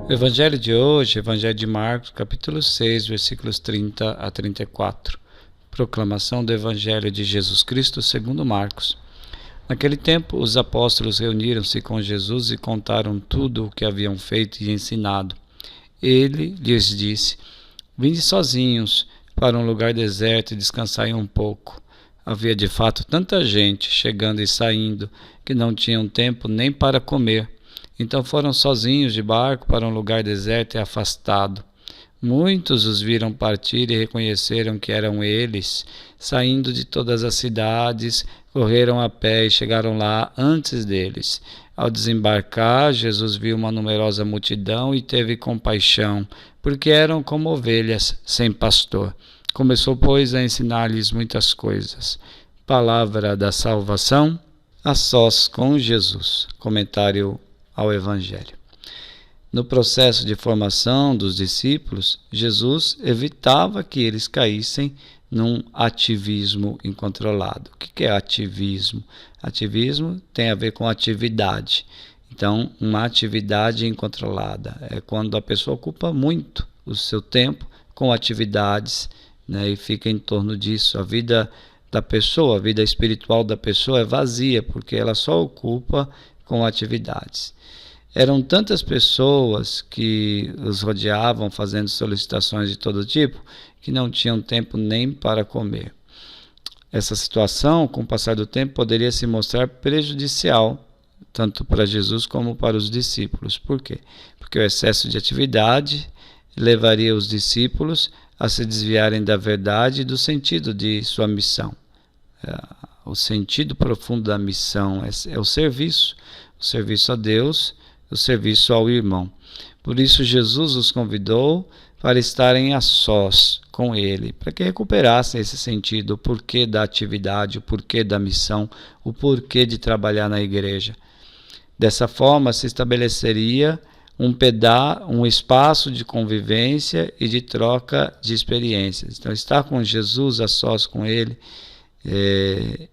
O Evangelho de hoje, Evangelho de Marcos, capítulo 6, versículos 30 a 34. Proclamação do Evangelho de Jesus Cristo segundo Marcos. Naquele tempo, os apóstolos reuniram-se com Jesus e contaram tudo o que haviam feito e ensinado. Ele lhes disse: Vinde sozinhos para um lugar deserto e descansai um pouco. Havia de fato tanta gente chegando e saindo que não tinham tempo nem para comer. Então foram sozinhos de barco para um lugar deserto e afastado. Muitos os viram partir e reconheceram que eram eles. Saindo de todas as cidades, correram a pé e chegaram lá antes deles. Ao desembarcar, Jesus viu uma numerosa multidão e teve compaixão, porque eram como ovelhas sem pastor. Começou, pois, a ensinar-lhes muitas coisas. Palavra da salvação, a sós com Jesus. Comentário ao Evangelho. No processo de formação dos discípulos, Jesus evitava que eles caíssem num ativismo incontrolado. O que é ativismo? Ativismo tem a ver com atividade. Então, uma atividade incontrolada é quando a pessoa ocupa muito o seu tempo com atividades, e fica em torno disso. A vida da pessoa, a vida espiritual da pessoa é vazia, porque ela só ocupa com atividades. Eram tantas pessoas que os rodeavam fazendo solicitações de todo tipo que não tinham tempo nem para comer. Essa situação, com o passar do tempo, poderia se mostrar prejudicial tanto para Jesus como para os discípulos. Por quê? Porque o excesso de atividade levaria os discípulos a se desviarem da verdade e do sentido de sua missão. O sentido profundo da missão é o serviço a Deus, o serviço ao irmão. Por isso Jesus os convidou para estarem a sós com ele, para que recuperassem esse sentido, o porquê da atividade, o porquê da missão, o porquê de trabalhar na igreja. Dessa forma se estabeleceria um espaço de convivência e de troca de experiências. Então, estar com Jesus a sós com ele,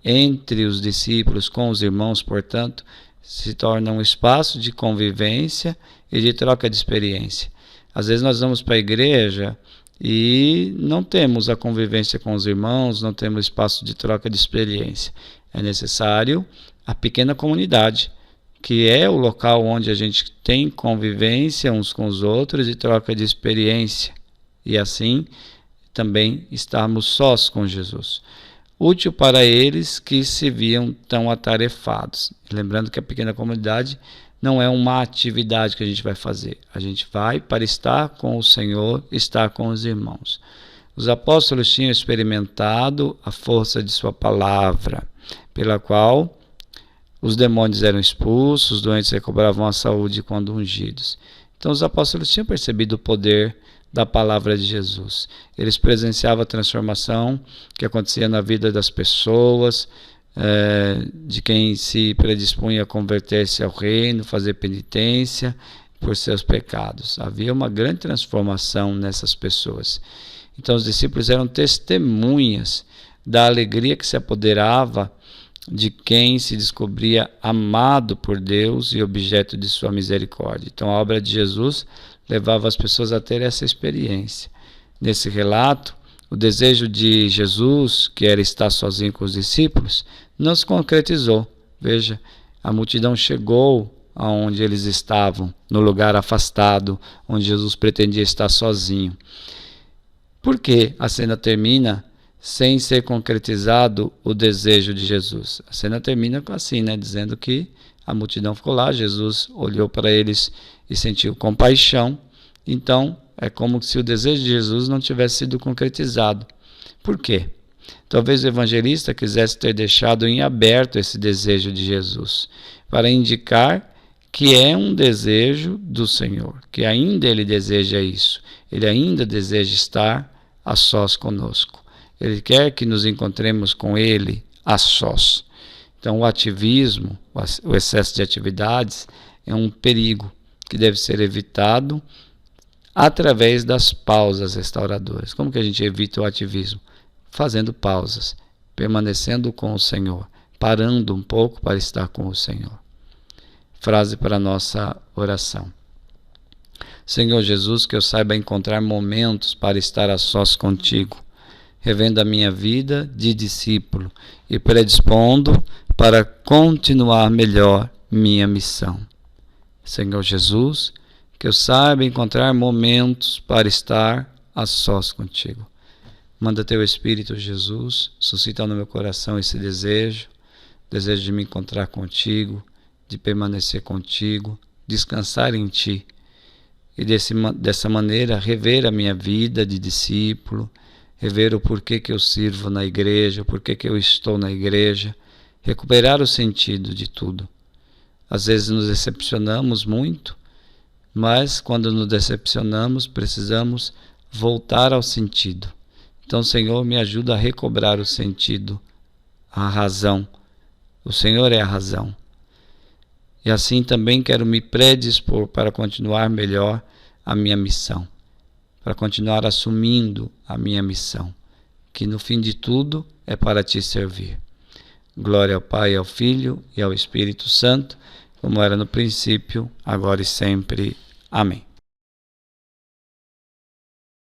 entre os discípulos, com os irmãos, portanto, se torna um espaço de convivência e de troca de experiência. Às vezes nós vamos para a igreja e não temos a convivência com os irmãos, não temos espaço de troca de experiência. É necessário a pequena comunidade, que é o local onde a gente tem convivência uns com os outros e troca de experiência. E assim também estarmos sós com Jesus. Útil para eles que se viam tão atarefados. Lembrando que a pequena comunidade não é uma atividade que a gente vai fazer. A gente vai para estar com o Senhor, estar com os irmãos. Os apóstolos tinham experimentado a força de sua palavra, pela qual os demônios eram expulsos, os doentes recobravam a saúde quando ungidos. Então os apóstolos tinham percebido o poder da palavra de Jesus. Eles presenciavam a transformação que acontecia na vida das pessoas, de quem se predispunha a converter-se ao reino, fazer penitência por seus pecados. Havia uma grande transformação nessas pessoas. Então os discípulos eram testemunhas da alegria que se apoderava de quem se descobria amado por Deus e objeto de sua misericórdia. Então a obra de Jesus levava as pessoas a ter essa experiência. Nesse relato, o desejo de Jesus, que era estar sozinho com os discípulos, não se concretizou. Veja, a multidão chegou aonde eles estavam, no lugar afastado, onde Jesus pretendia estar sozinho. Por que a cena termina sem ser concretizado o desejo de Jesus? A cena termina assim, dizendo que a multidão ficou lá, Jesus olhou para eles e sentiu compaixão. Então, é como se o desejo de Jesus não tivesse sido concretizado. Por quê? Talvez o evangelista quisesse ter deixado em aberto esse desejo de Jesus, para indicar que é um desejo do Senhor, que ainda ele deseja isso. Ele ainda deseja estar a sós conosco. Ele quer que nos encontremos com ele a sós. Então, o ativismo, o excesso de atividades, é um perigo que deve ser evitado através das pausas restauradoras. Como que a gente evita o ativismo? Fazendo pausas, permanecendo com o Senhor, parando um pouco para estar com o Senhor. Frase para a nossa oração. Senhor Jesus, que eu saiba encontrar momentos para estar a sós contigo, revendo a minha vida de discípulo e predispondo para continuar melhor minha missão. Senhor Jesus, que eu saiba encontrar momentos para estar a sós contigo. Manda teu Espírito, Jesus, suscita no meu coração esse desejo de me encontrar contigo, de permanecer contigo, descansar em ti e dessa maneira rever a minha vida de discípulo, rever o porquê que eu sirvo na igreja, o porquê que eu estou na igreja, recuperar o sentido de tudo. Às vezes nos decepcionamos muito, mas quando nos decepcionamos precisamos voltar ao sentido. Então, Senhor, me ajuda a recobrar o sentido, a razão. O Senhor é a razão. E assim também quero me predispor para continuar melhor a minha missão, para continuar assumindo a minha missão, que no fim de tudo é para te servir. Glória ao Pai, ao Filho e ao Espírito Santo, como era no princípio, agora e sempre. Amém.